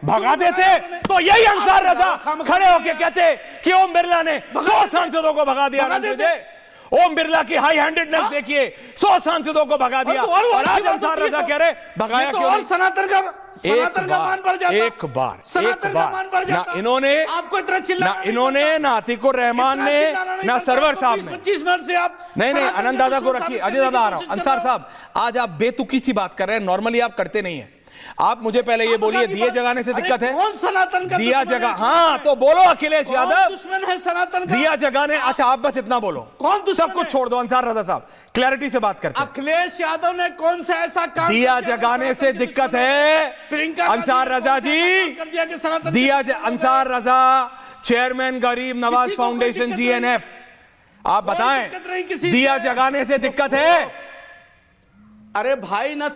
भगा देते तो यही अंसार रजा खड़े होके कहते कि ओम बिरला ने 100 सांसदों को भगा दिया। ओम बिरला की हाई हैंडेडनेस देखिए, 100 सांसदों को भगा दिया और आज अंसार रजा कह रहे भगाया क्यों? और सनातन का मान बढ़ जाता। एक बार इन्होंने आपको इतना चिल्लाना ना इन्होंने ना अतीकुर रहमान ने ना सरवर साहब ने 25 मिनट से आप नहीं आनंद दादा को रखिए, अजय दादा आ रहा हूं। अंसार साहब आज आप बेतुकी सी बात कर रहे हैं, नॉर्मली आप करते नहीं है। आप मुझे पहले ये बोलिए दिए जगाने से दिक्कत है? कौन सनातन का दिया जगा, हाँ तो बोलो अखिलेश यादव दुश्मन है सनातन का? दिया जगाने, अच्छा आप बस इतना बोलो, कौन दुश्मन सब कुछ छोड़ दो। अंसार रजा साहब क्लैरिटी से बात करते हैं। अखिलेश यादव ने कौन सा ऐसा काम दिया जगाने से दिक्कत है? प्रियंका अंसार रजा जी, दिया अंसार रजा चेयरमैन गरीब नवाज फाउंडेशन GNF, आप बताएं दिया जगाने से दिक्कत है? अरे भाई ना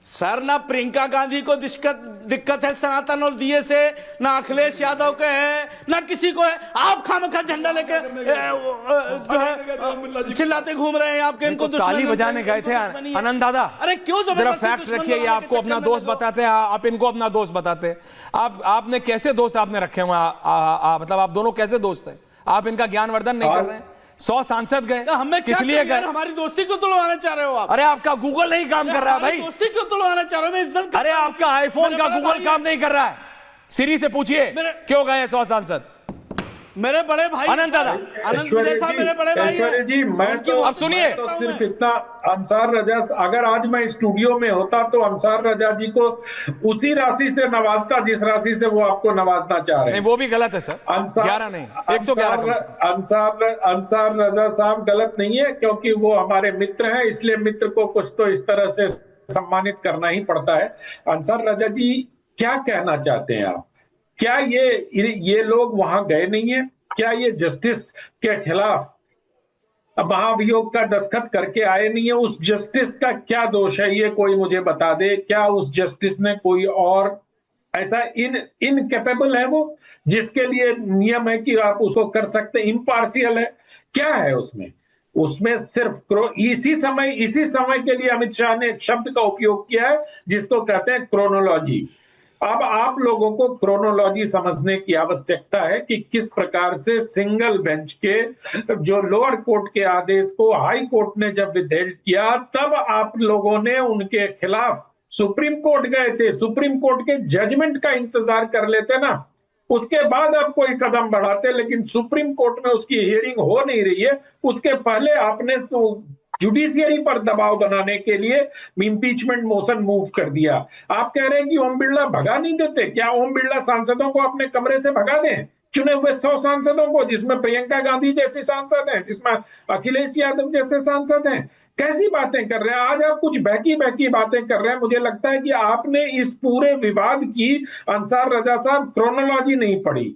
सर, ना प्रियंका गांधी को दिक्कत है सनातन और दिए से, ना अखिलेश यादव के है, ना किसी को है। आप खामखा झंडा लेके जो है चिल्लाते घूम रहे हैं। आपके इनको ताली बजाने गए थे आनंद दादा। अरे क्यों जरा फैक्ट रखिए, ये आपको अपना दोस्त बताते हैं, आप इनको अपना दोस्त बताते हैं। आपने कैसे दोस्त आपने रखे हुए, मतलब आप दोनों कैसे दोस्त हैं? आप इनका ज्ञानवर्धन नहीं कर रहे हैं। 100 सांसद गए, किस लिए गए? हमारी दोस्ती क्यों तोड़वाना चाह रहे हो आप? अरे आपका गूगल नहीं काम कर रहा है भाई। दोस्ती क्यों तोड़वाना चाह रहे हो? मैं इज्जत, अरे आपका आईफोन का गूगल काम नहीं कर रहा है। सिरी से पूछिए क्यों गए 100 सांसद? मेरे बड़े भाई आनंद दादा, आनंद जैसा मेरे बड़े भाई ऐश्वर्य जी, मैं तो अब सुनिए, तो सिर्फ इतना, अंसार रजा अगर आज मैं स्टूडियो में होता तो अंसार रजा जी को उसी राशि से नवाजता जिस राशि से वो आपको नवाजना चाह रहे हैं। नहीं वो भी गलत है सर, 11 नहीं 111। अंसार रजा साहब गलत नहीं है, क्योंकि वो हमारे मित्र हैं, इसलिए मित्र को कुछ तो इस तरह से सम्मानित करना ही पड़ता है। अंसार रजा जी क्या कहना चाहते हैं आप? क्या ये लोग वहां गए नहीं है? क्या ये जस्टिस के खिलाफ महाभियोग का दस्तखत करके आए नहीं है? उस जस्टिस का क्या दोष है, ये कोई मुझे बता दे। क्या उस जस्टिस ने कोई और ऐसा इनकेपेबल है वो, जिसके लिए नियम है कि आप उसको कर सकते, इम्पार्शियल है? क्या है उसमें सिर्फ इसी समय के लिए अमित शाह ने एक शब्द का उपयोग किया है जिसको कहते हैं क्रोनोलॉजी। अब आप लोगों को क्रोनोलॉजी समझने की आवश्यकता है कि किस प्रकार से सिंगल बेंच के जो लोअर कोर्ट के आदेश को हाई कोर्ट ने जब विधेयक किया, तब आप लोगों ने उनके खिलाफ सुप्रीम कोर्ट गए थे। सुप्रीम कोर्ट के जजमेंट का इंतजार कर लेते ना, उसके बाद आप कोई कदम बढ़ाते, लेकिन सुप्रीम कोर्ट में उसकी हियरिंग हो नहीं रही है, उसके पहले आपने तो जुडिशियरी पर दबाव बनाने के लिए इम्पीचमेंट मोशन मूव कर दिया। आप कह रहे हैं कि ओम बिरला भगा नहीं देते? क्या ओम बिरला सांसदों को अपने कमरे से भगा दें? चुने हुए 100 सांसदों को, जिसमें प्रियंका गांधी जैसे सांसद हैं, जिसमें अखिलेश यादव जैसे सांसद हैं? कैसी बातें कर रहे हैं आज आप? कुछ बहकी बातें कर रहे हैं। मुझे लगता है कि आपने इस पूरे विवाद की, अंसार रजा साहब, क्रोनोलॉजी नहीं पढ़ी।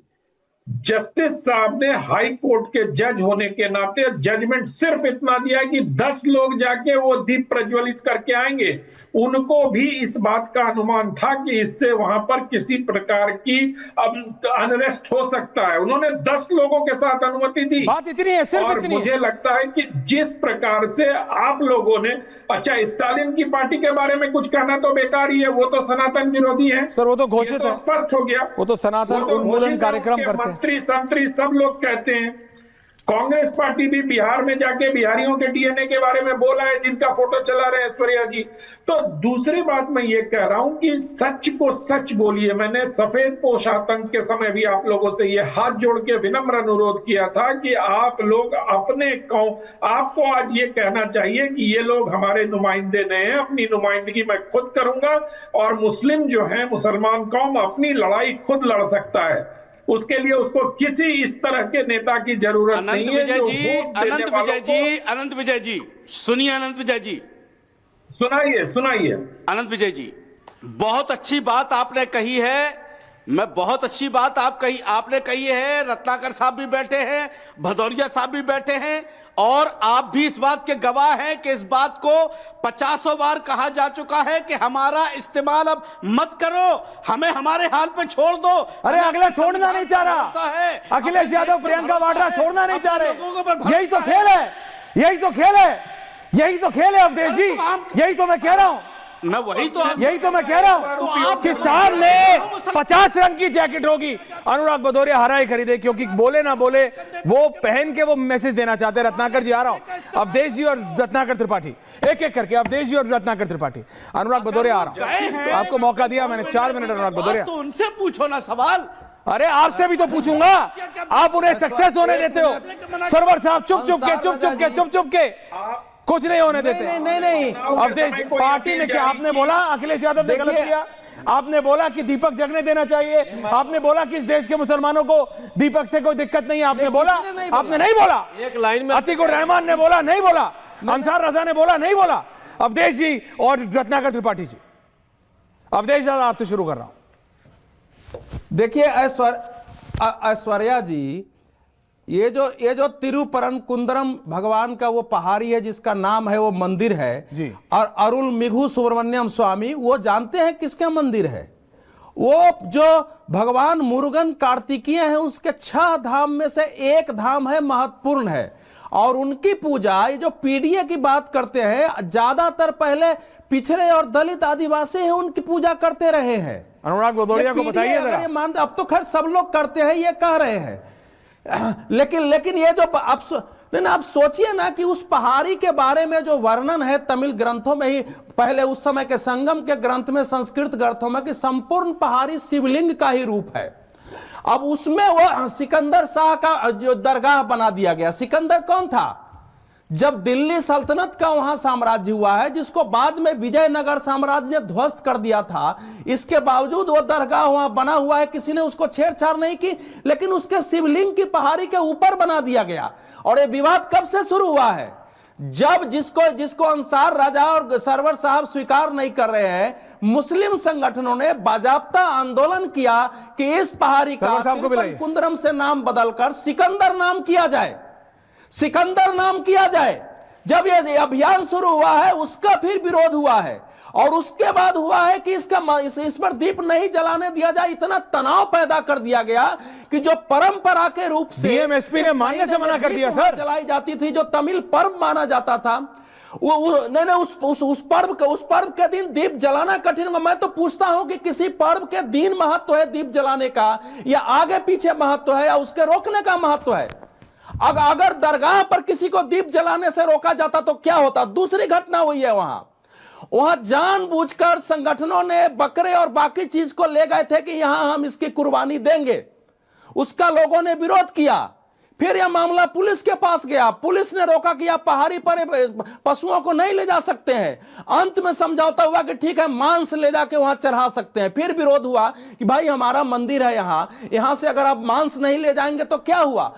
जस्टिस साहब ने हाई कोर्ट के जज होने के नाते जजमेंट सिर्फ इतना दिया कि 10 लोग जाके वो दीप प्रज्वलित करके आएंगे। उनको भी इस बात का अनुमान था कि इससे वहां पर किसी प्रकार की अनरेस्ट हो सकता है। उन्होंने 10 लोगों के साथ अनुमति दी। बात इतनी है, सिर्फ और इतनी मुझे है। लगता है कि जिस प्रकार से आप लोगों ने, अच्छा स्टालिन की पार्टी के बारे में कुछ कहना तो बेकार ही है, वो तो सनातन विरोधी है सर, वो तो घोषित है, स्पष्ट हो गया। वो तो सनातन उन्मूलन कार्यक्रम करते हैं। मंत्री संतरी सब लोग कहते हैं। कांग्रेस पार्टी भी बिहार में जाके बिहारियों के डीएनए के बारे में बोला है, जिनका फोटो चला रहे ऐश्वर्या जी। तो दूसरी बात मैं ये कह रहा हूं कि सच को सच बोलिए। मैंने सफेद पोश आतंक के समय भी आप लोगों से ये हाथ जोड़ के विनम्र अनुरोध किया था कि आप लोग अपने आपको आज ये कहना चाहिए कि ये लोग हमारे नुमाइंदे नहीं है, अपनी नुमाइंदगी मैं खुद करूंगा, और मुस्लिम जो है, मुसलमान कौम अपनी लड़ाई खुद लड़ सकता है। उसके लिए उसको किसी इस तरह के नेता की जरूरत नहीं है। अनंत विजय जी सुनिए, अनंत विजय जी सुनाइए। अनंत विजय जी, बहुत अच्छी बात आपने कही है। मैं बहुत अच्छी बात आपने कही है। रत्नाकर साहब भी बैठे हैं, भदौरिया साहब भी बैठे हैं, और आप भी इस बात के गवाह हैं कि इस बात को 50 बार कहा जा चुका है कि हमारा इस्तेमाल अब मत करो, हमें हमारे हाल पे छोड़ दो। अरे अगला छोड़ना नहीं चाह रहा अखिलेश यादव, प्रियंका वाड्रा छोड़ना नहीं चाह रहे। यही तो खेल है, यही तो खेल है, यही तो खेल है अवधेश जी, यही तो मैं कह रहा हूं। मैं वही तो यही तो मैं कह रहा हूं कि सामने 50 रंग की जैकेट होगी, अनुराग भदौरिया हरा ही खरीदे, क्योंकि बोले ना बोले वो पहन के वो मैसेज देना चाहते हैं। रत्नाकर जी आ रहा हूं, अवधेश जी और रत्नाकर त्रिपाठी एक एक करके, अवधेश जी और रत्नाकर त्रिपाठी। अनुराग भदौरिया आ रहा हूं, आपको मौका दिया मैंने 4 मिनट। अनुराग भदौरिया तो उनसे पूछो ना सवाल। अरे आपसे भी तो पूछूंगा, आप उन्हें सक्सेस होने देते हो। सरवर साहब चुप चुप के कुछ नहीं होने देते। नहीं अवधेश पार्टी में क्या आपने बोला अखिलेश यादव ने गलत किया? आपने बोला कि दीपक जगने देना चाहिए, आपने बोला कि इस देश के मुसलमानों को दीपक से कोई दिक्कत नहीं है, आपने बोला? आपने नहीं बोला। एक लाइन में अतीकुर रहमान ने बोला, नहीं बोला। अंसार रजा ने बोला, नहीं बोला। अवधेश जी और रत्नाकर त्रिपाठी जी। अवधेश दादा आपसे शुरू कर रहा हूं। देखिए ऐश्वर्या जी, ये जो तिरुपरनकुंद्रम भगवान का वो पहाड़ी है जिसका नाम है, वो मंदिर है जी। और अरुल मिघु सुब्रमण्यम स्वामी, वो जानते हैं किसका मंदिर है? वो जो भगवान मुरुगन कार्तिकीय है उसके 6 धाम में से एक धाम है, महत्वपूर्ण है। और उनकी पूजा, ये जो पीडीए की बात करते हैं, ज्यादातर पहले पिछड़े और दलित आदिवासी है उनकी पूजा करते रहे हैं। अनुराग भदौरिया को बताइए जरा। ये मानते, अब तो खैर सब लोग करते हैं ये कह रहे हैं, लेकिन ये जो आप सोचिए ना कि उस पहाड़ी के बारे में जो वर्णन है तमिल ग्रंथों में ही, पहले उस समय के संगम के ग्रंथ में, संस्कृत ग्रंथों में, कि संपूर्ण पहाड़ी शिवलिंग का ही रूप है। अब उसमें वो सिकंदर शाह का जो दरगाह बना दिया गया। सिकंदर कौन था? जब दिल्ली सल्तनत का वहां साम्राज्य हुआ है, जिसको बाद में विजयनगर साम्राज्य ने ध्वस्त कर दिया था, इसके बावजूद वो दरगाह वहां बना हुआ है, किसी ने उसको छेड़छाड़ नहीं की, लेकिन उसके शिवलिंग की पहाड़ी के ऊपर बना दिया गया। और ये विवाद कब से शुरू हुआ है? जब जिसको अंसार राजा और सरवर साहब स्वीकार नहीं कर रहे हैं, मुस्लिम संगठनों ने बाजाप्ता आंदोलन किया कि इस पहाड़ी का तिरुपरनकुंद्रम से नाम बदलकर सिकंदर नाम किया जाए, सिकंदर नाम किया जाए। जब यह अभियान शुरू हुआ है उसका फिर विरोध हुआ है, और उसके बाद हुआ है कि इस पर दीप नहीं जलाने दिया जाए। इतना तनाव पैदा कर दिया गया कि जो परंपरा के रूप से डीएमएसपी ने मानने से मना कर दिया सर, जलाई जाती थी, जो तमिल पर्व माना जाता था, उस पर्व के दिन दीप जलाना कठिन होगा। मैं तो पूछता हूं कि किसी पर्व के दिन महत्व है दीप जलाने का, या आगे पीछे महत्व है, या उसके रोकने का महत्व है? अगर दरगाह पर किसी को दीप जलाने से रोका जाता तो क्या होता? दूसरी घटना हुई है वहां जानबूझकर संगठनों ने बकरे और बाकी चीज को ले गए थे कि यहां हम इसकी कुर्बानी देंगे, उसका लोगों ने विरोध किया। फिर यह मामला पुलिस के पास गया, पुलिस ने रोका कि आप पहाड़ी पर पशुओं को नहीं ले जा सकते हैं। अंत में समझौता हुआ कि ठीक है, मांस ले जाके वहां चढ़ा सकते हैं। फिर विरोध हुआ कि भाई हमारा मंदिर है यहां से अगर आप मांस नहीं ले जाएंगे तो क्या हुआ?